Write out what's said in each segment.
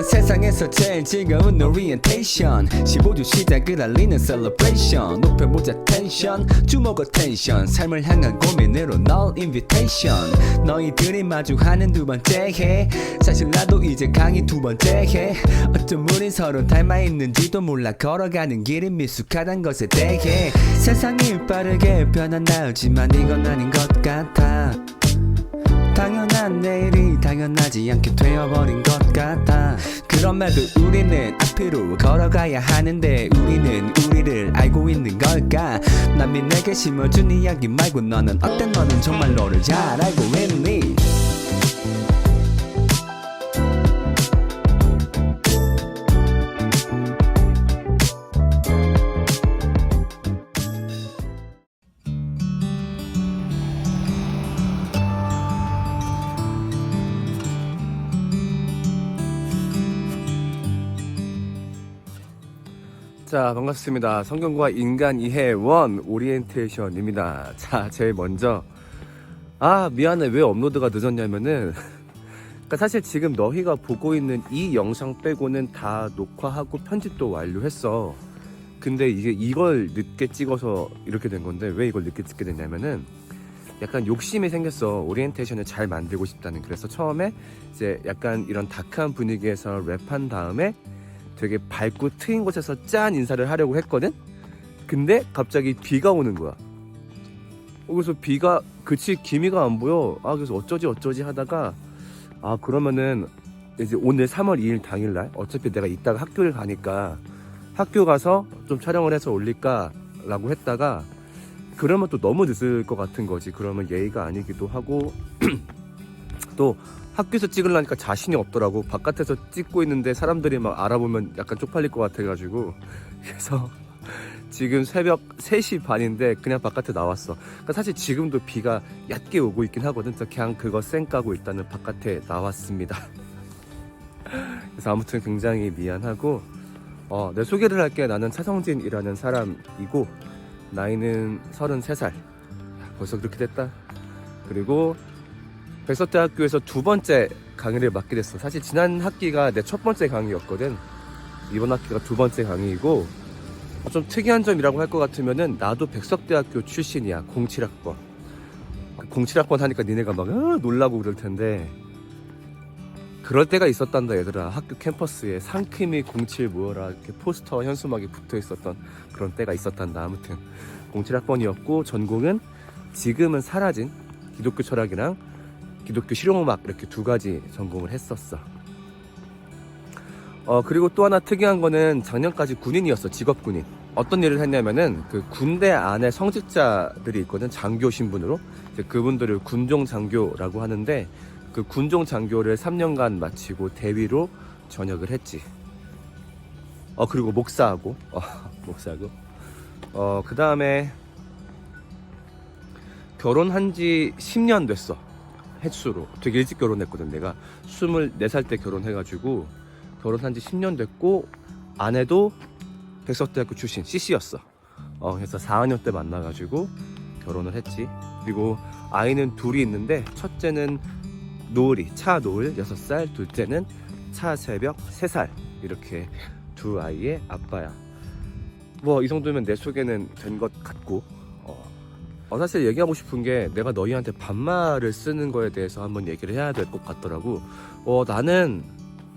세상에서 제일 즐거운 오리엔테이션 15주 시작을 알리는 셀러브레이션 높여보자 텐션 주목과 텐션 삶을 향한 고민으로 널 인비테이션 너희들이 마주하는 두 번째 해 사실 나도 이제 강의 두 번째 해 어쩜 우린 서로 닮아있는지도 몰라 걸어가는 길이 미숙하단 것에 대해 세상이 빠르게 변한다지만 이건 아닌 것 같아 당연한 내일이 당연하지 않게 되어버린 것 같아 그럼에도 우리는 앞으로 걸어가야 하는데 우리는 우리를 알고 있는 걸까 남이 내게 심어준 이야기 말고 너는 어때 너는 정말 너를 잘 알고 있니 자, 반갑습니다. 성경과 인간 이해 원 오리엔테이션입니다. 자, 제일 먼저 미안해 왜 업로드가 늦었냐면은 그러니까 사실 지금 너희가 보고 있는 이 영상 빼고는 다 녹화하고 편집도 완료했어. 근데 이걸 늦게 찍어서 이렇게 된 건데 왜 이걸 늦게 찍게 됐냐면은 약간 욕심이 생겼어. 오리엔테이션을 잘 만들고 싶다는. 그래서 처음에 이제 약간 이런 다크한 분위기에서 랩한 다음에 되게 밝고 트인 곳에서 짠 인사를 하려고 했거든? 근데 갑자기 비가 오는 거야. 그래서 비가 기미가 안 보여. 그래서 어쩌지 하다가 그러면은 이제 오늘 3월 2일 당일날 어차피 내가 이따가 학교를 가니까 학교 가서 좀 촬영을 해서 올릴까 라고 했다가 그러면 또 너무 늦을 것 같은 거지. 그러면 예의가 아니기도 하고 또 학교에서 찍으려니까 자신이 없더라고. 바깥에서 찍고 있는데 사람들이 막 알아보면 약간 쪽팔릴 것 같아가지고 그래서 지금 새벽 3시 반인데 그냥 바깥에 나왔어. 그러니까 사실 지금도 비가 얕게 오고 있긴 하거든. 그래서 그냥 그거 쌩까고 일단은 바깥에 나왔습니다. 그래서 아무튼 굉장히 미안하고 내 소개를 할게. 나는 차성진이라는 사람이고 나이는 33살. 벌써 그렇게 됐다. 그리고 백석대학교에서 두 번째 강의를 맡게 됐어. 사실 지난 학기가 내 첫 번째 강의였거든. 이번 학기가 두 번째 강의이고 좀 특이한 점이라고 할 것 같으면은 나도 백석대학교 출신이야. 07학번 07학번 하니까 니네가 막 놀라고 그럴 텐데 그럴 때가 있었단다 얘들아. 학교 캠퍼스에 상큼이 07 모여라 이렇게 포스터 현수막이 붙어 있었던 그런 때가 있었단다. 아무튼 07학번이었고 전공은 지금은 사라진 기독교 철학이랑 기독교 실용음악 이렇게 두 가지 전공을 했었어. 그리고 또 하나 특이한 거는 작년까지 군인이었어. 직업군인. 어떤 일을 했냐면은 그 군대 안에 성직자들이 있거든. 장교 신분으로. 그분들을 군종 장교라고 하는데 그 군종 장교를 3년간 마치고 대위로 전역을 했지. 그리고 목사하고 그 다음에 결혼한 지 10년 됐어. 횟수로 되게 일찍 결혼했거든. 내가 24살 때 결혼해가지고 결혼한 지 10년 됐고 아내도 백석대학교 출신 CC였어. 그래서 4학년 때 만나가지고 결혼을 했지. 그리고 아이는 둘이 있는데 첫째는 노을이 차노을 6살, 둘째는 차새벽 3살. 이렇게 두 아이의 아빠야. 이 정도면 내 소개는 된 것 같고 사실 얘기하고 싶은 게 내가 너희한테 반말을 쓰는 거에 대해서 한번 얘기를 해야 될 것 같더라고. 나는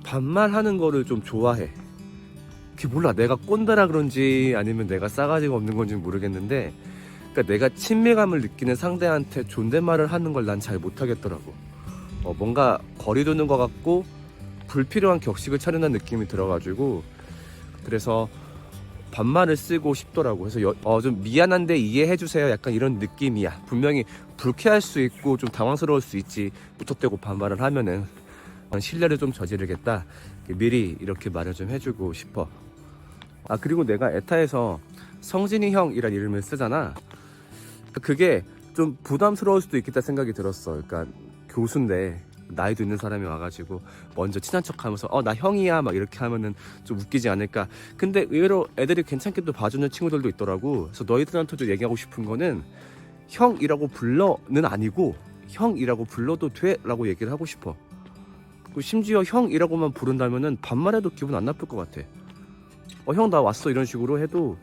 반말하는 거를 좀 좋아해. 그게 몰라 내가 꼰대라 그런지 아니면 내가 싸가지가 없는 건지 모르겠는데 그러니까 내가 친밀감을 느끼는 상대한테 존댓말을 하는 걸 난 잘 못하겠더라고. 뭔가 거리 두는 것 같고 불필요한 격식을 차리는 느낌이 들어가지고 그래서 반말을 쓰고 싶더라고. 그래서 좀 미안한데 이해해주세요 약간 이런 느낌이야. 분명히 불쾌할 수 있고 좀 당황스러울 수 있지. 무턱대고 반말을 하면은 신뢰를 좀 저지르겠다. 미리 이렇게 말을 좀 해주고 싶어. 그리고 내가 에타에서 성진이 형이란 이름을 쓰잖아. 그게 좀 부담스러울 수도 있겠다 생각이 들었어. 그러니까 교수인데 나이도 있는 사람이 와가지고 먼저 친한 척 하면서 나 형이야 막 이렇게 하면은 좀 웃기지 않을까. 근데 의외로 애들이 괜찮게 또 봐주는 친구들도 있더라고. 그래서 너희들한테도 얘기하고 싶은 거는 형이라고 불러는 아니고 형이라고 불러도 돼 라고 얘기를 하고 싶어. 그 심지어 형이라고만 부른다면은 반말해도 기분 안 나쁠 것 같아. 형 나 왔어 이런 식으로 해도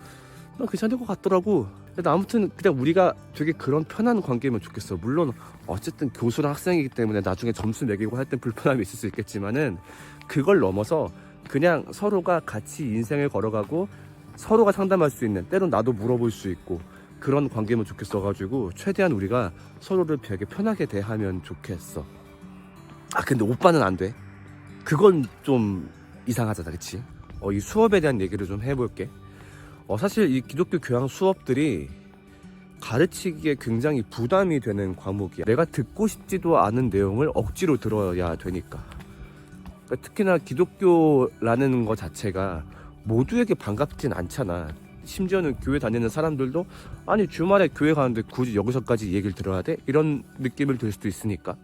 난 괜찮을 것 같더라고. 근데 아무튼 그냥 우리가 되게 그런 편한 관계면 좋겠어. 물론 어쨌든 교수랑 학생이기 때문에 나중에 점수 매기고 할 땐 불편함이 있을 수 있겠지만은 그걸 넘어서 그냥 서로가 같이 인생을 걸어가고 서로가 상담할 수 있는, 때론 나도 물어볼 수 있고 그런 관계면 좋겠어가지고 최대한 우리가 서로를 되게 편하게 대하면 좋겠어. 아 근데 오빠는 안 돼. 그건 좀 이상하잖아, 그치? 이 수업에 대한 얘기를 좀 해볼게. 사실 이 기독교 교양 수업들이 가르치기에 굉장히 부담이 되는 과목이야. 내가 듣고 싶지도 않은 내용을 억지로 들어야 되니까. 그러니까 특히나 기독교라는 것 자체가 모두에게 반갑진 않잖아. 심지어는 교회 다니는 사람들도 아니 주말에 교회 가는데 굳이 여기서까지 얘기를 들어야 돼? 이런 느낌을 들 수도 있으니까.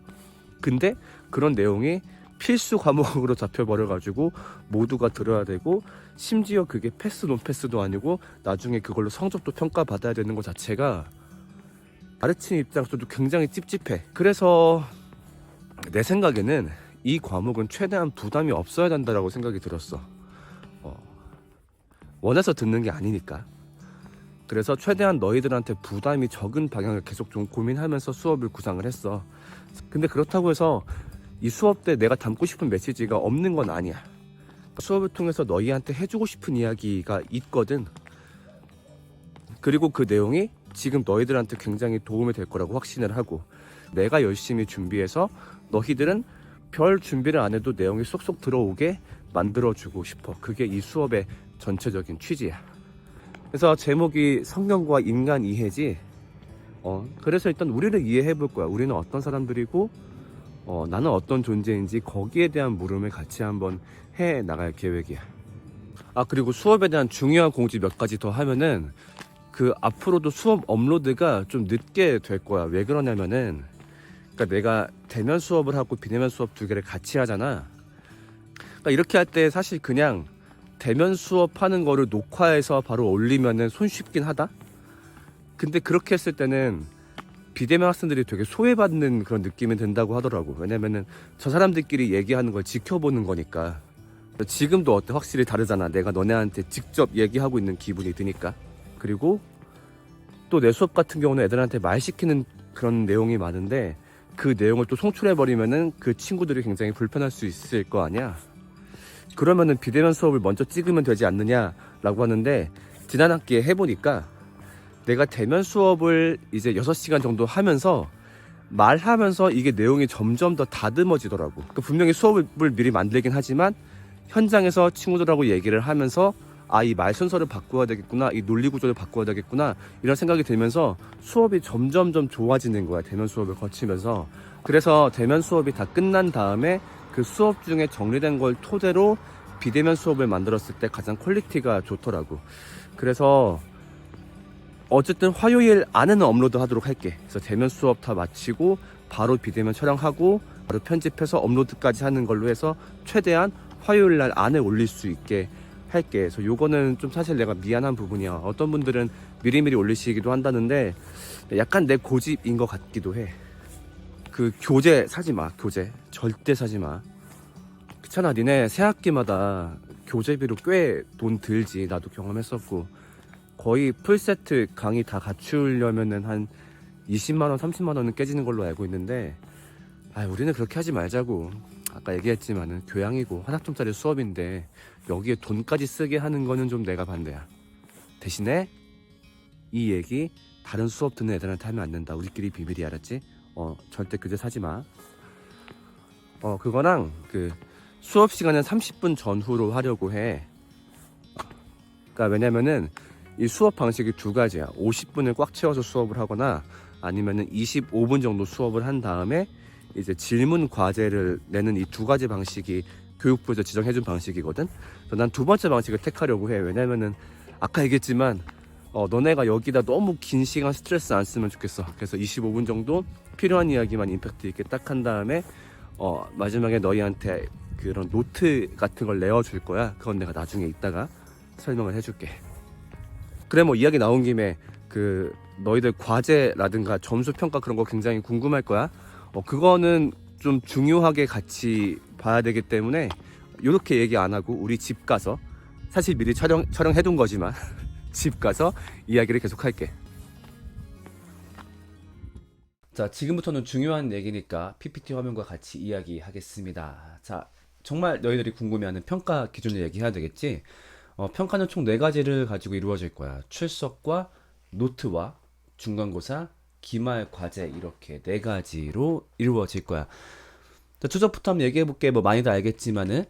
근데 그런 내용이 필수 과목으로 잡혀버려가지고 모두가 들어야 되고, 심지어 그게 패스 논패스도 아니고 나중에 그걸로 성적도 평가받아야 되는 것 자체가 가르치는 입장에서도 굉장히 찝찝해. 그래서 내 생각에는 이 과목은 최대한 부담이 없어야 된다고 생각이 들었어. 원해서 듣는 게 아니니까. 그래서 최대한 너희들한테 부담이 적은 방향을 계속 좀 고민하면서 수업을 구상을 했어. 근데 그렇다고 해서 이 수업 때 내가 담고 싶은 메시지가 없는 건 아니야. 수업을 통해서 너희한테 해주고 싶은 이야기가 있거든. 그리고 그 내용이 지금 너희들한테 굉장히 도움이 될 거라고 확신을 하고, 내가 열심히 준비해서 너희들은 별 준비를 안 해도 내용이 쏙쏙 들어오게 만들어주고 싶어. 그게 이 수업의 전체적인 취지야. 그래서 제목이 성경과 인간 이해지. 그래서 일단 우리를 이해해 볼 거야. 우리는 어떤 사람들이고 나는 어떤 존재인지 거기에 대한 물음을 같이 한번 해 나갈 계획이야. 그리고 수업에 대한 중요한 공지 몇 가지 더 하면은 그 앞으로도 수업 업로드가 좀 늦게 될 거야. 왜 그러냐면은, 그러니까 내가 대면 수업을 하고 비대면 수업 두 개를 같이 하잖아. 그러니까 이렇게 할 때 사실 그냥 대면 수업하는 거를 녹화해서 바로 올리면은 손쉽긴 하다. 근데 그렇게 했을 때는 비대면 학생들이 되게 소외받는 그런 느낌이 든다고 하더라고. 왜냐면은 저 사람들끼리 얘기하는 걸 지켜보는 거니까. 지금도 어때? 확실히 다르잖아. 내가 너네한테 직접 얘기하고 있는 기분이 드니까. 그리고 또 내 수업 같은 경우는 애들한테 말 시키는 그런 내용이 많은데, 그 내용을 또 송출해버리면은 그 친구들이 굉장히 불편할 수 있을 거 아니야. 그러면은 비대면 수업을 먼저 찍으면 되지 않느냐라고 하는데, 지난 학기에 해보니까 내가 대면 수업을 이제 6시간 정도 하면서 말하면서 이게 내용이 점점 더 다듬어지더라고. 그러니까 분명히 수업을 미리 만들긴 하지만 현장에서 친구들하고 얘기를 하면서 이 말 순서를 바꿔야 되겠구나, 이 논리 구조를 바꿔야 되겠구나, 이런 생각이 들면서 수업이 점점점 좋아지는 거야. 대면 수업을 거치면서. 그래서 대면 수업이 다 끝난 다음에 그 수업 중에 정리된 걸 토대로 비대면 수업을 만들었을 때 가장 퀄리티가 좋더라고. 그래서 어쨌든 화요일 안에는 업로드 하도록 할게. 그래서 대면 수업 다 마치고 바로 비대면 촬영하고 바로 편집해서 업로드까지 하는 걸로 해서 최대한 화요일 날 안에 올릴 수 있게 할게. 그래서 요거는 좀 사실 내가 미안한 부분이야. 어떤 분들은 미리미리 올리시기도 한다는데 약간 내 고집인 것 같기도 해. 그 교재 사지 마. 교재 절대 사지 마. 그렇잖아. 니네 새 학기마다 교재비로 꽤 돈 들지. 나도 경험했었고, 거의 풀세트 강의 다 갖추려면은 한 20만원 30만원은 깨지는 걸로 알고 있는데, 우리는 그렇게 하지 말자고. 아까 얘기했지만은 교양이고 한 학점짜리 수업인데 여기에 돈까지 쓰게 하는 거는 좀 내가 반대야. 대신에 이 얘기 다른 수업 듣는 애들한테 하면 안 된다. 우리끼리 비밀이, 알았지? 절대 교재 사지 마. 그거랑 그 수업 시간은 30분 전후로 하려고 해. 그러니까 왜냐면은 이 수업 방식이 두 가지야. 50분을 꽉 채워서 수업을 하거나 아니면은 25분 정도 수업을 한 다음에 이제 질문 과제를 내는 이 두 가지 방식이 교육부에서 지정해준 방식이거든. 그래서 난 두 번째 방식을 택하려고 해. 왜냐면은 아까 얘기했지만 너네가 여기다 너무 긴 시간 스트레스 안 쓰면 좋겠어. 그래서 25분 정도 필요한 이야기만 임팩트 있게 딱 한 다음에 마지막에 너희한테 그런 노트 같은 걸 내어줄 거야. 그건 내가 나중에 이따가 설명을 해줄게. 그래, 뭐 이야기 나온 김에 그 너희들 과제라든가 점수 평가 그런 거 굉장히 궁금할 거야. 그거는 좀 중요하게 같이 봐야 되기 때문에 이렇게 얘기 안 하고 우리 집 가서, 사실 미리 촬영해둔 거지만 집 가서 이야기를 계속 할게. 자, 지금부터는 중요한 얘기니까 PPT 화면과 같이 이야기하겠습니다. 자, 정말 너희들이 궁금해하는 평가 기준을 얘기해야 되겠지? 평가는 총 4가지를 가지고 이루어질 거야. 출석과 노트와 중간고사, 기말 과제 이렇게 4가지로 이루어질 거야. 자, 추석부터 한번 얘기해볼게. 뭐 많이들 알겠지만은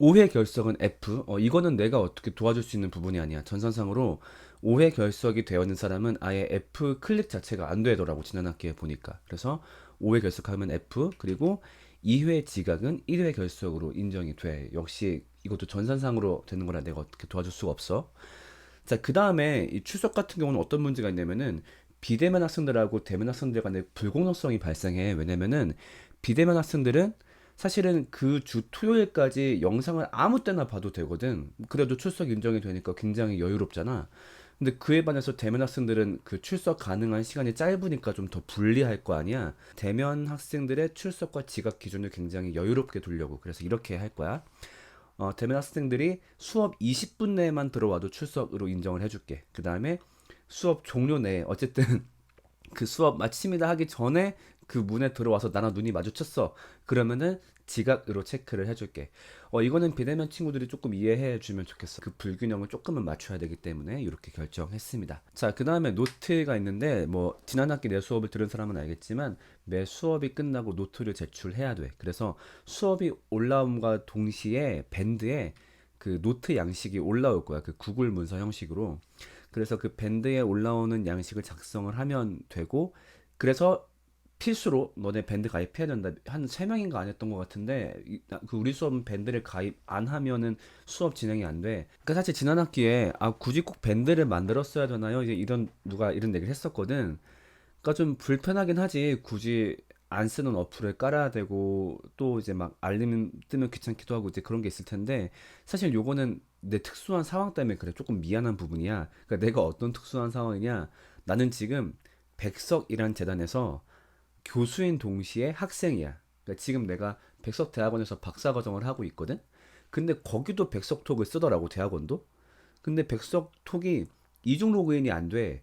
5회 결석은 F. 이거는 내가 어떻게 도와줄 수 있는 부분이 아니야. 전산상으로 5회 결석이 되어 있는 사람은 아예 F 클릭 자체가 안 되더라고, 지난 학기에 보니까. 그래서 5회 결석하면 F, 그리고 2회 지각은 1회 결석으로 인정이 돼. 역시 이것도 전산상으로 되는 거라 내가 어떻게 도와줄 수가 없어. 자, 그 다음에 이 출석 같은 경우는 어떤 문제가 있냐면은 비대면 학생들하고 대면 학생들 간의 불공정성이 발생해. 왜냐면은 비대면 학생들은 사실은 그 주 토요일까지 영상을 아무 때나 봐도 되거든. 그래도 출석 인정이 되니까 굉장히 여유롭잖아. 근데 그에 반해서 대면 학생들은 그 출석 가능한 시간이 짧으니까 좀 더 불리할 거 아니야. 대면 학생들의 출석과 지각 기준을 굉장히 여유롭게 두려고. 그래서 이렇게 할 거야. 대면 학생들이 수업 20분 내에만 들어와도 출석으로 인정을 해줄게. 그 다음에 수업 종료 내에 어쨌든 그 수업 마칩니다 하기 전에 그 문에 들어와서 나랑 눈이 마주쳤어. 그러면은 지각으로 체크를 해줄게. 이거는 비대면 친구들이 조금 이해해 주면 좋겠어. 그 불균형을 조금은 맞춰야 되기 때문에 이렇게 결정했습니다. 자, 그 다음에 노트가 있는데, 뭐 지난 학기 내 수업을 들은 사람은 알겠지만 매 수업이 끝나고 노트를 제출해야 돼. 그래서 수업이 올라옴과 동시에 밴드에 그 노트 양식이 올라올 거야. 그 구글 문서 형식으로. 그래서 그 밴드에 올라오는 양식을 작성을 하면 되고, 그래서 필수로 너네 밴드 가입해야 된다. 한 3명인가 안 했던 것 같은데, 그 우리 수업은 밴드를 가입 안 하면은 수업 진행이 안 돼. 그러니까 사실 지난 학기에 굳이 꼭 밴드를 만들었어야 되나요? 이제 누가 이런 얘기를 했었거든. 그러니까 좀 불편하긴 하지. 굳이 안 쓰는 어플을 깔아야 되고, 또 이제 막 알림 뜨면 귀찮기도 하고 이제 그런 게 있을 텐데, 사실 요거는 내 특수한 상황 때문에 그래. 조금 미안한 부분이야. 그러니까 내가 어떤 특수한 상황이냐? 나는 지금 백석이란 재단에서 교수인 동시에 학생이야. 그러니까 지금 내가 백석대학원에서 박사과정을 하고 있거든. 근데 거기도 백석톡을 쓰더라고, 대학원도. 근데 백석톡이 이중 로그인이 안 돼.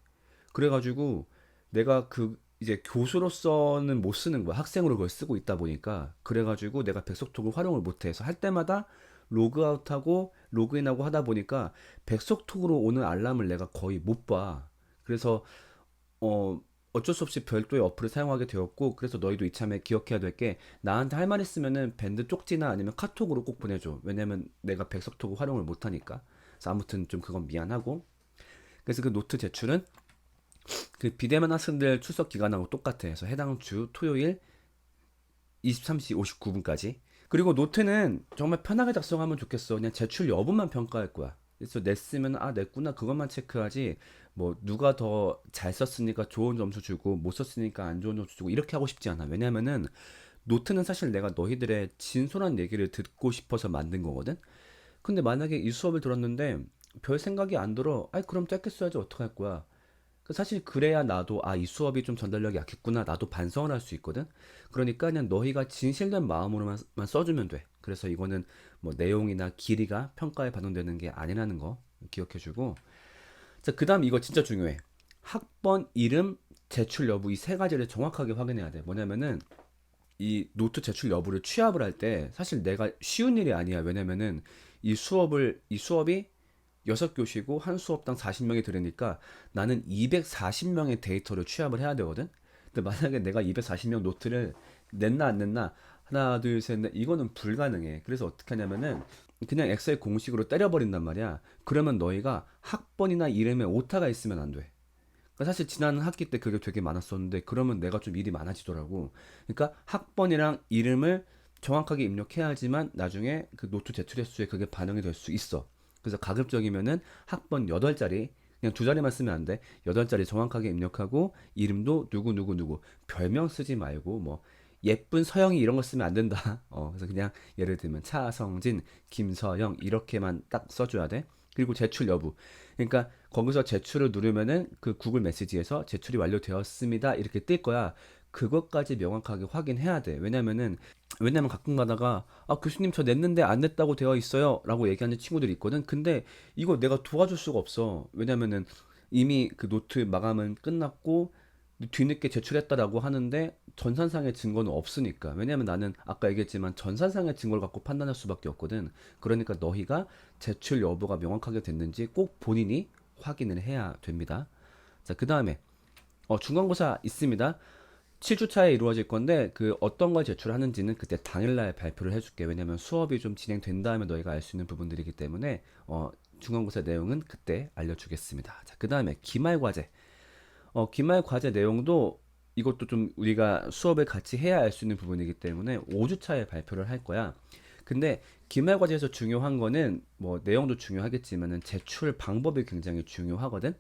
그래가지고 내가 그 이제 교수로서는 못 쓰는 거야. 학생으로 그걸 쓰고 있다 보니까. 그래가지고 내가 백석톡을 활용을 못해서 할 때마다 로그아웃하고 로그인하고 하다 보니까 백석톡으로 오는 알람을 내가 거의 못 봐. 그래서 어 어쩔 수 없이 별도의 어플을 사용하게 되었고, 그래서 너희도 이참에 기억해야 될 게, 나한테 할 말 있으면은 밴드 쪽지나 아니면 카톡으로 꼭 보내줘. 왜냐면 내가 백석톡을 활용을 못하니까. 그래서 아무튼 좀 그건 미안하고, 그래서 그 노트 제출은 그 비대면 학생들 출석 기간하고 똑같아. 그래서 해당 주 토요일 23시 59분까지. 그리고 노트는 정말 편하게 작성하면 좋겠어. 그냥 제출 여부만 평가할 거야. 그래서 냈으면 냈구나 그것만 체크하지, 뭐 누가 더 잘 썼으니까 좋은 점수 주고 못 썼으니까 안 좋은 점수 주고 이렇게 하고 싶지 않아. 왜냐면은 노트는 사실 내가 너희들의 진솔한 얘기를 듣고 싶어서 만든 거거든. 근데 만약에 이 수업을 들었는데 별 생각이 안 들어, 그럼 짧게 써야지 어떡할 거야. 사실 그래야 나도 이 수업이 좀 전달력이 약했구나, 나도 반성을 할 수 있거든. 그러니까 그냥 너희가 진실된 마음으로만 써주면 돼. 그래서 이거는 뭐 내용이나 길이가 평가에 반영되는 게 아니라는 거 기억해주고. 자, 그 다음 이거 진짜 중요해. 학번 이름 제출 여부, 이 3가지를 정확하게 확인해야 돼. 뭐냐면은 이 노트 제출 여부를 취합을 할 때 사실 내가 쉬운 일이 아니야. 왜냐면은 이 수업이 6교시고 한 수업당 40명이 들으니까 나는 240명의 데이터를 취합을 해야 되거든. 근데 만약에 내가 240명 노트를 냈나 안 냈나, 하나 둘 셋 넷, 이거는 불가능해. 그래서 어떻게 하냐면은 그냥 엑셀 공식으로 때려버린단 말이야. 그러면 너희가 학번이나 이름에 오타가 있으면 안 돼. 그러니까 사실 지난 학기 때 그게 되게 많았었는데, 그러면 내가 좀 일이 많아지더라고. 그러니까 학번이랑 이름을 정확하게 입력해야지만 나중에 그 노트 제출 횟수에 그게 반영이 될 수 있어. 그래서 가급적이면은 학번 8자리, 그냥 2자리만 쓰면 안 돼. 8자리 정확하게 입력하고, 이름도 누구 별명 쓰지 말고 뭐 예쁜 서영이 이런 거 쓰면 안 된다. 그래서 그냥 예를 들면 차성진, 김서영 이렇게만 딱 써줘야 돼. 그리고 제출 여부. 그러니까 거기서 제출을 누르면은 그 구글 메시지에서 제출이 완료되었습니다 이렇게 뜰 거야. 그것까지 명확하게 확인해야 돼. 왜냐면 가끔 가다가 교수님 저 냈는데 안 냈다고 되어 있어요 라고 얘기하는 친구들이 있거든. 근데 이거 내가 도와줄 수가 없어. 왜냐면은 이미 그 노트 마감은 끝났고 뒤늦게 제출했다라고 하는데 전산상의 증거는 없으니까. 왜냐면 나는 아까 얘기했지만 전산상의 증거를 갖고 판단할 수밖에 없거든. 그러니까 너희가 제출 여부가 명확하게 됐는지 꼭 본인이 확인을 해야 됩니다. 자, 그 다음에 중간고사 있습니다. 7주차에 이루어질 건데 그 어떤 걸 제출하는지는 그때 당일날 발표를 해줄게. 왜냐면 수업이 좀 진행된 다음에 너희가 알 수 있는 부분들이기 때문에 중간고사 내용은 그때 알려주겠습니다. 자, 그 다음에 기말과제. 기말과제 내용도 이것도 좀 우리가 수업을 같이 해야 알 수 있는 부분이기 때문에 5주차에 발표를 할 거야. 근데 기말과제에서 중요한 거는 뭐 내용도 중요하겠지만은 제출 방법이 굉장히 중요하거든.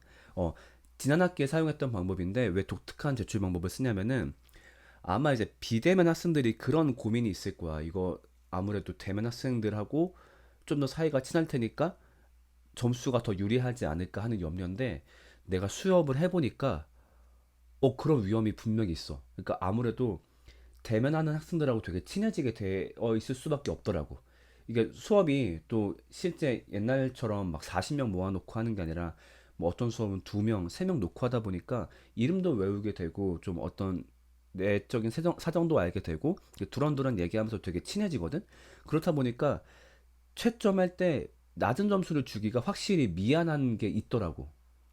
지난 학기에 사용했던 방법인데 왜 독특한 제출 방법을 쓰냐면은 아마 이제 비대면 학생들이 그런 고민이 있을 거야. 이거 아무래도 대면 학생들하고 좀 더 사이가 친할 테니까 점수가 더 유리하지 않을까 하는 염려인데 내가 수업을 해보니까 그런 위험이 분명히 있어. 그러니까 아무래도 대면하는 학생들하고 되게 친해지게 되어 있을 수밖에 없더라고. 이게 수업이 또 실제 옛날처럼 막 40명 모아놓고 하는 게 아니라 뭐 어떤 수업은 2명, 3명 놓고 하다 보니까 이름도 외우게 되고 좀 어떤 내적인 사정도 알게 되고 두런두런 얘기하면서 되게 친해지거든. 그렇다 보니까 채점할 때 낮은 점수를 주기가 확실히 미안한 게 있더라고.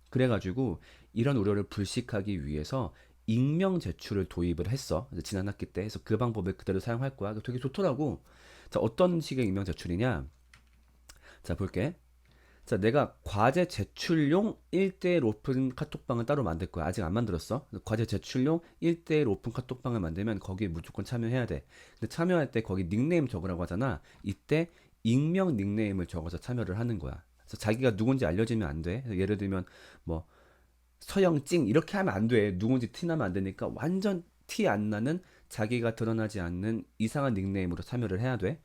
그래가지고 이런 우려를 불식하기 위해서 익명 제출을 도입을 했어. 지난 학기 때. 그래서 그 방법을 그대로 사용할 거야. 되게 좋더라고. 자, 어떤 식의 익명 제출이냐? 자, 볼게. 자, 내가 과제 제출용 1대1 오픈 카톡방을 따로 만들 거야. 아직 안 만들었어. 과제 제출용 1대1 오픈 카톡방을 만들면 거기에 무조건 참여해야 돼. 근데 참여할 때 거기 닉네임 적으라고 하잖아. 이때 익명 닉네임을 적어서 참여를 하는 거야. 그래서 자기가 누군지 알려지면 안 돼. 예를 들면 뭐 서영찡 이렇게 하면 안 돼. 누군지 티나면 안 되니까 완전 티 안 나는 자기가 드러나지 않는 이상한 닉네임으로 참여를 해야 돼.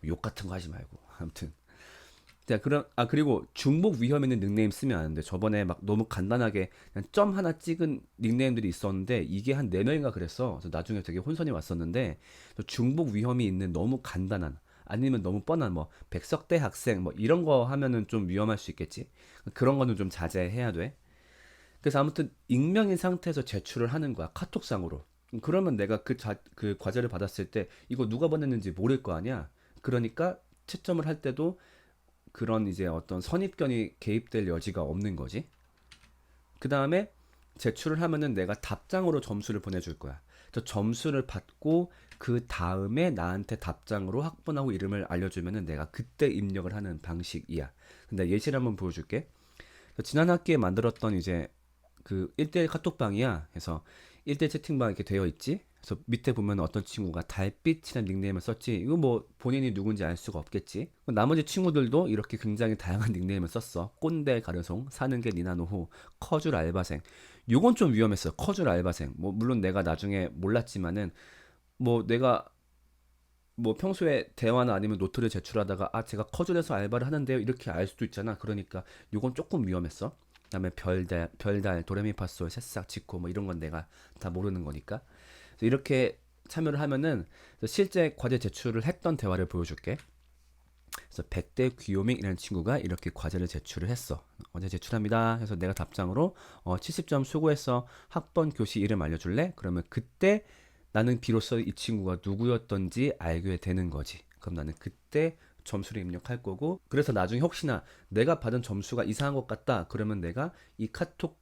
욕 같은 거 하지 말고. 아무튼. 자, 그리고 중복 위험 있는 닉네임 쓰면 안 돼. 저번에 막 너무 간단하게 그냥 점 하나 찍은 닉네임들이 있었는데 이게 한 4명인가 그랬어. 그래서 나중에 되게 혼선이 왔었는데 중복 위험이 있는 너무 간단한 아니면 너무 뻔한 뭐 백석대 학생 뭐 이런 거 하면은 좀 위험할 수 있겠지. 그런 거는 좀 자제해야 돼. 그래서 아무튼 익명인 상태에서 제출을 하는 거야. 카톡상으로. 그러면 내가 그 과제를 받았을 때 이거 누가 보냈는지 모를 거 아니야. 그러니까 채점을 할 때도 그런 이제 어떤 선입견이 개입될 여지가 없는 거지. 그 다음에 제출을 하면은 내가 답장으로 점수를 보내줄 거야. 저 점수를 받고 그 다음에 나한테 답장으로 학번하고 이름을 알려주면은 내가 그때 입력을 하는 방식이야. 근데 예시를 한번 보여줄게. 지난 학기에 만들었던 이제 그 1대1 카톡방이야. 그래서 1대1 채팅방 이렇게 되어 있지. 그래서 밑에 보면 어떤 친구가 달빛이라는 닉네임을 썼지. 이거 뭐 본인이 누군지 알 수가 없겠지. 나머지 친구들도 이렇게 굉장히 다양한 닉네임을 썼어. 꼰대 가르송, 사는 게 니나노호, 커줄 알바생. 요건 좀 위험했어. 커줄 알바생. 뭐 물론 내가 나중에 몰랐지만은 뭐 내가 뭐 평소에 대화나 아니면 노트를 제출하다가 제가 커줄에서 알바를 하는데요 이렇게 알 수도 있잖아. 그러니까 요건 조금 위험했어. 그다음에 별달, 도레미파솔, 새싹, 지코 뭐 이런 건 내가 다 모르는 거니까. 그래서 이렇게 참여를 하면은 실제 과제 제출을 했던 대화를 보여줄게. 그래서 백대 귀요밍이라는 친구가 이렇게 과제를 제출을 했어. 어제 제출합니다. 그래서 내가 답장으로 70점 수고했어. 학번 교시 이름 알려줄래? 그러면 그때 나는 비로소 이 친구가 누구였던지 알게 되는 거지. 그럼 나는 그때 점수를 입력할 거고, 그래서 나중에 혹시나 내가 받은 점수가 이상한 것 같다 그러면 내가 이 카톡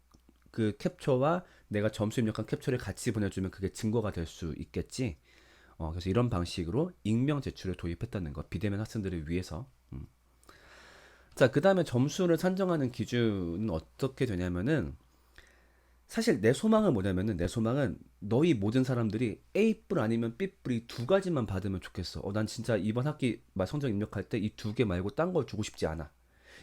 그 캡처와 내가 점수 입력한 캡처를 같이 보내주면 그게 증거가 될 수 있겠지. 그래서 이런 방식으로 익명 제출을 도입했다는 거, 비대면 학생들을 위해서. 자, 그 다음에 점수를 산정하는 기준은 어떻게 되냐면은, 사실 내 소망은 뭐냐면은, 내 소망은 너희 모든 사람들이 A뿔 아니면 B뿔이 2가지만 받으면 좋겠어. 난 진짜 이번 학기 성적 입력할 때 이 2개 말고 딴 걸 주고 싶지 않아.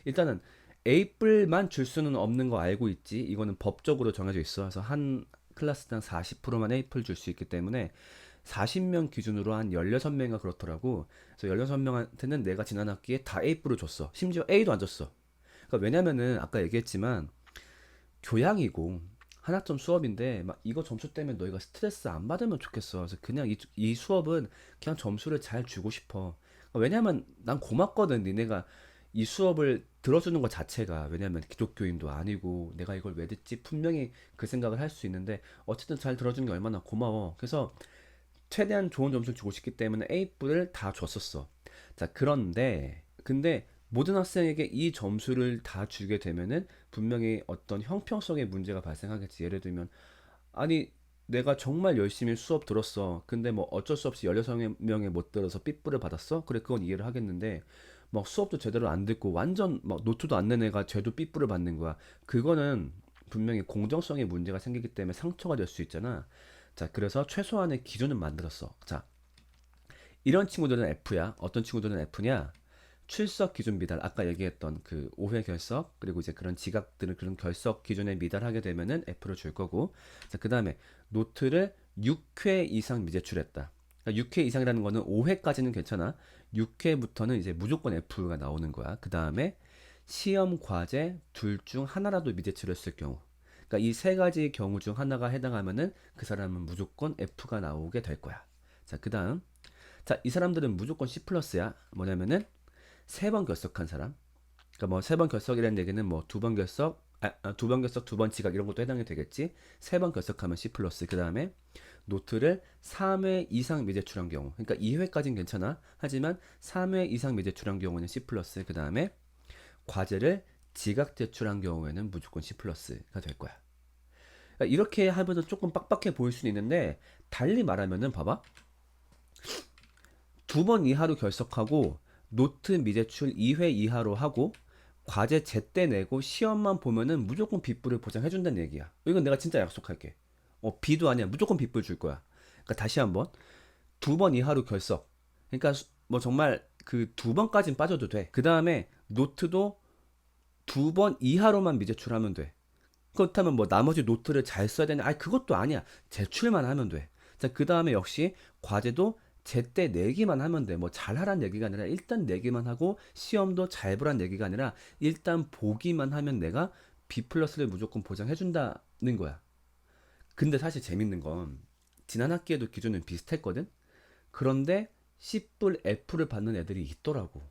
일단은 A뿔만 줄 수는 없는 거 알고 있지. 이거는 법적으로 정해져 있어. 그래서 한 클래스당 40%만 A뿔 줄 수 있기 때문에 40명 기준으로 한 16명인가 그렇더라고. 그래서 16명한테는 내가 지난 학기에 다 A뿔을 줬어. 심지어 A도 안 줬어. 그러니까 왜냐면은 아까 얘기했지만 교양이고 한학점 수업인데 막 이거 점수 때문에 너희가 스트레스 안 받으면 좋겠어. 그래서 그냥 이 수업은 그냥 점수를 잘 주고 싶어. 왜냐면 난 고맙거든. 니네가 이 수업을 들어주는 것 자체가. 왜냐면 기독교인도 아니고 내가 이걸 왜 듣지? 분명히 그 생각을 할 수 있는데 어쨌든 잘 들어주는 게 얼마나 고마워. 그래서 최대한 좋은 점수를 주고 싶기 때문에 A뿔을 다 줬었어. 자, 근데 모든 학생에게 이 점수를 다 주게 되면은 분명히 어떤 형평성의 문제가 발생하겠지. 예를 들면, 아니, 내가 정말 열심히 수업 들었어. 근데 뭐 어쩔 수 없이 16명에 못 들어서 삐뿔을 받았어? 그래, 그건 이해를 하겠는데, 막 수업도 제대로 안 듣고 완전 막 노트도 안 낸 애가 쟤도 삐뿔을 받는 거야. 그거는 분명히 공정성의 문제가 생기기 때문에 상처가 될 수 있잖아. 자, 그래서 최소한의 기준을 만들었어. 자, 이런 친구들은 F야. 어떤 친구들은 F냐? 출석 기준 미달. 아까 얘기했던 그 5회 결석, 그리고 이제 그런 지각들을 그런 결석 기준에 미달하게 되면은 F를 줄 거고. 자, 그 다음에 노트를 6회 이상 미제출했다. 그러니까 6회 이상이라는 거는 5회까지는 괜찮아. 6회부터는 이제 무조건 F가 나오는 거야. 그 다음에 시험 과제 둘 중 하나라도 미제출했을 경우. 그러니까 이 세 가지 경우 중 하나가 해당하면은 그 사람은 무조건 F가 나오게 될 거야. 자, 그 다음. 자, 이 사람들은 무조건 C 플러스야. 뭐냐면은 세 번 결석한 사람. 그러니까 뭐 세 번 결석이라는 얘기는 뭐 두 번 결석, 두 번 결석, 두 번 지각 이런 것도 해당이 되겠지. 세 번 결석하면 C 플러스. 그 다음에 노트를 3회 이상 미제출한 경우. 그러니까 2회까지는 괜찮아. 하지만 3회 이상 미제출한 경우는 C 플러스. 그 다음에 과제를 지각 제출한 경우에는 무조건 C 플러스가 될 거야. 그러니까 이렇게 하면서 조금 빡빡해 보일 수는 있는데 달리 말하면은 봐봐. 두 번 이하로 결석하고 노트 미제출 2회 이하로 하고 과제 제때 내고 시험만 보면은 무조건 빗불을 보장해준다는 얘기야. 이건 내가 진짜 약속할게. B도 아니야. 무조건 빗불 줄 거야. 그러니까 다시 한번 두 번 이하로 결석. 그러니까 뭐 정말 그 두 번까진 빠져도 돼. 그 다음에 노트도 두 번 이하로만 미제출하면 돼. 그렇다면 뭐 나머지 노트를 잘 써야 되냐? 아니 그것도 아니야. 제출만 하면 돼. 자, 그 다음에 역시 과제도 제때 내기만 하면 돼. 뭐 잘하란 얘기가 아니라 일단 내기만 하고 시험도 잘 보란 얘기가 아니라 일단 보기만 하면 내가 B 플러스를 무조건 보장해준다는 거야. 근데 사실 재밌는 건 지난 학기에도 기준은 비슷했거든? 그런데 C뿔 F를 받는 애들이 있더라고.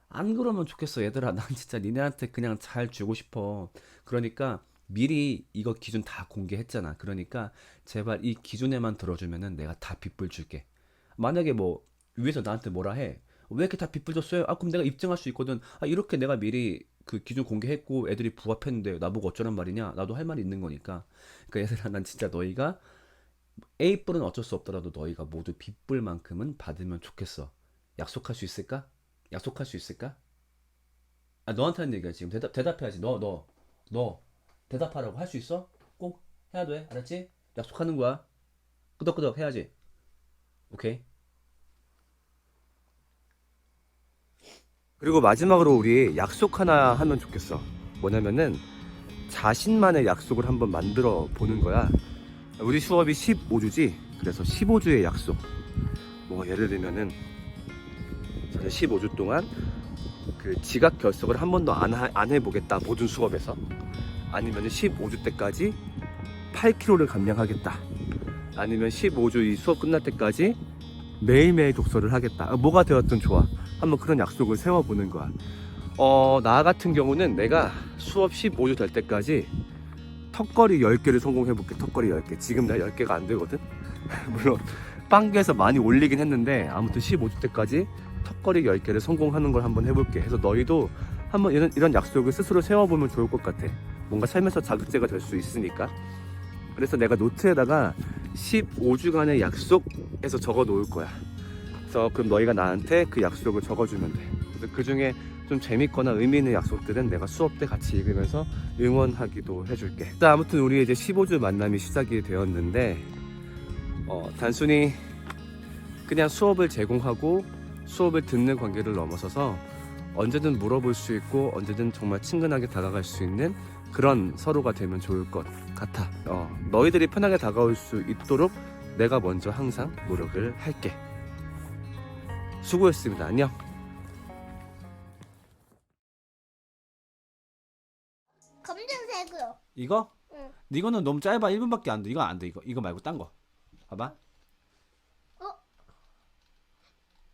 안 그러면 좋겠어 얘들아. 난 진짜 니네한테 그냥 잘 주고 싶어. 그러니까 미리 이거 기준 다 공개했잖아. 그러니까 제발 이 기준에만 들어주면은 내가 다 빗불 줄게. 만약에 뭐 위에서 나한테 뭐라 해. 왜 이렇게 다 빗불 줬어요? 아, 그럼 내가 입증할 수 있거든. 아, 이렇게 내가 미리 그 기준 공개했고 애들이 부합했는데 나보고 어쩌란 말이냐. 나도 할 말이 있는 거니까. 그러니까 얘들아, 난 진짜 너희가 A뿔은 어쩔 수 없더라도 너희가 모두 B뿔만큼은 받으면 좋겠어. 약속할 수 있을까? 약속할 수 있을까? 아, 너한테 하는 얘기야 지금. 대답해야지. 너 대답하라고. 할 수 있어? 꼭 해야 돼. 알았지? 약속하는 거야. 끄덕끄덕 해야지. 오케이. 그리고 마지막으로 우리 약속 하나 하면 좋겠어. 뭐냐면은 자신만의 약속을 한번 만들어 보는 거야. 우리 수업이 15주지. 그래서 15주의 약속. 뭐 예를 들면은 저는 15주 동안 그 지각 결석을 한 번도 안 해보겠다. 모든 수업에서. 아니면 15주 때까지 8kg를 감량하겠다. 아니면 15주 이 수업 끝날 때까지 매일매일 독서를 하겠다. 뭐가 되었든 좋아. 한번 그런 약속을 세워보는 거야. 나 같은 경우는 내가 수업 15주 될 때까지 턱걸이 10개를 성공해볼게. 턱걸이 10개. 지금 나 10개가 안 되거든? 물론 빵개에서 많이 올리긴 했는데 아무튼 15주 때까지 턱걸이 10개를 성공하는 걸 한번 해볼게. 해서 너희도 한번 이런 약속을 스스로 세워보면 좋을 것 같아. 뭔가 삶에서 자극제가 될 수 있으니까. 그래서 내가 노트에다가 15주간의 약속해서 적어 놓을 거야. 그래서 그럼 너희가 나한테 그 약속을 적어주면 돼. 그래서 그 중에 좀 재밌거나 의미 있는 약속들은 내가 수업 때 같이 읽으면서 응원하기도 해줄게. 자, 아무튼 우리 이제 15주 만남이 시작이 되었는데 단순히 그냥 수업을 제공하고 수업을 듣는 관계를 넘어서서 언제든 물어볼 수 있고 언제든 정말 친근하게 다가갈 수 있는 그런 서로가 되면 좋을 것 같아. 너희들이 편하게 다가올 수 있도록 내가 먼저 항상 노력을 할게. 수고했습니다. 안녕. 검정색으로. 이거? 응. 근데 이거는 너무 짧아. 1분밖에 안 돼. 이거 안 돼. 이거 말고 딴 거. 봐봐.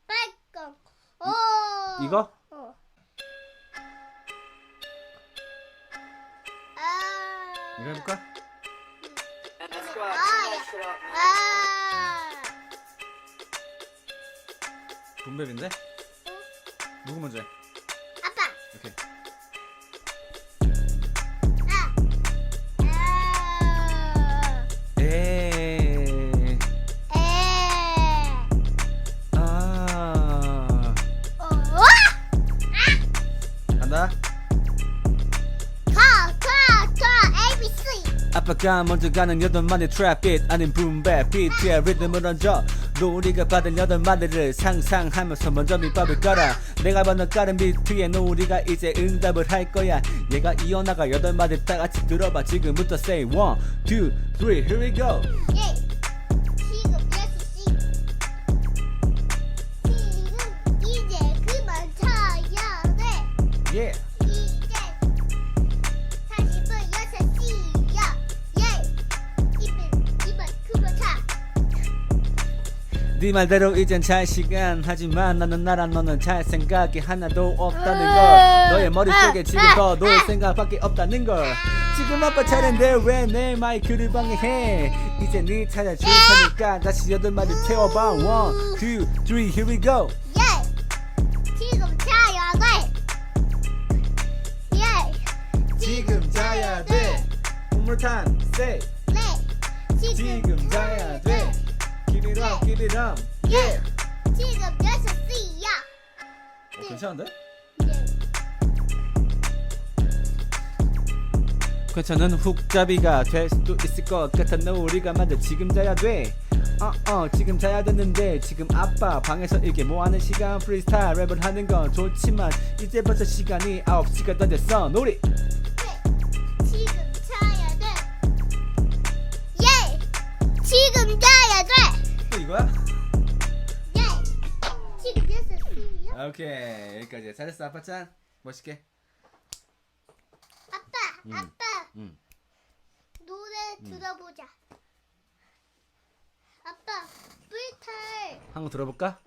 빨강. 이거? 어. 이거 해볼까? 분배인데? 누구 먼저 해? 아빠. 오케이. 에. 아. 간다. ABC. 아빠가 먼저 가는 8마디 트랩빗 아닌 붐백 비트의 리듬을 얹어 노리가 받은 8마디를 상상하면서 먼저 밑밥을 깔아 내가 받는 까른 비트에 노리가 이제 응답을 할 거야 얘가 이어나가 8마디 다같이 들어봐 지금부터 say 1, 2, 3 here we go 예. 지금 6시. 지금 이제 그만 자야 돼. yeah. 이제 다시 또 6시야. 예. 이번 그만 자. 네 말대로 이젠 잘 시간 하지만 나는 나랑 너는 잘 생각이 하나도 없다는 걸 너의 머릿속에 지금 더 놀 생각밖에 없다는 걸 지금 아빠 차례인데 왜 내 마이크를 방해해 이제 네 찾아줄 테니까 다시 8마디 채워봐 1, 2, 3 here we go 예. 지금 자야 돼. 예. 지금 자야 돼 One more time say 네. 지금 자야 돼 Give it up give it up 예. 지금 6시야. 괜찮은데? 예. 괜찮은 훅잡이가 될 수도 있을 것 같아 우리가 만든 지금 자야 돼 지금 자야 됐는데 지금 아빠 방에서 이게 뭐하는 시간 프리스타일 랩을 하는 건 좋지만 이제 벌써 시간이 9시가 다 됐어 놀이 지금 자야 돼. 예. 지금 자야 돼. 또 이거야? 예. 지금 6시야. 오케이 여기까지 잘했어 아빠 짠 멋있게 아빠. 응. 노래 들어보자. 아빠, 불탈. 한번 들어볼까?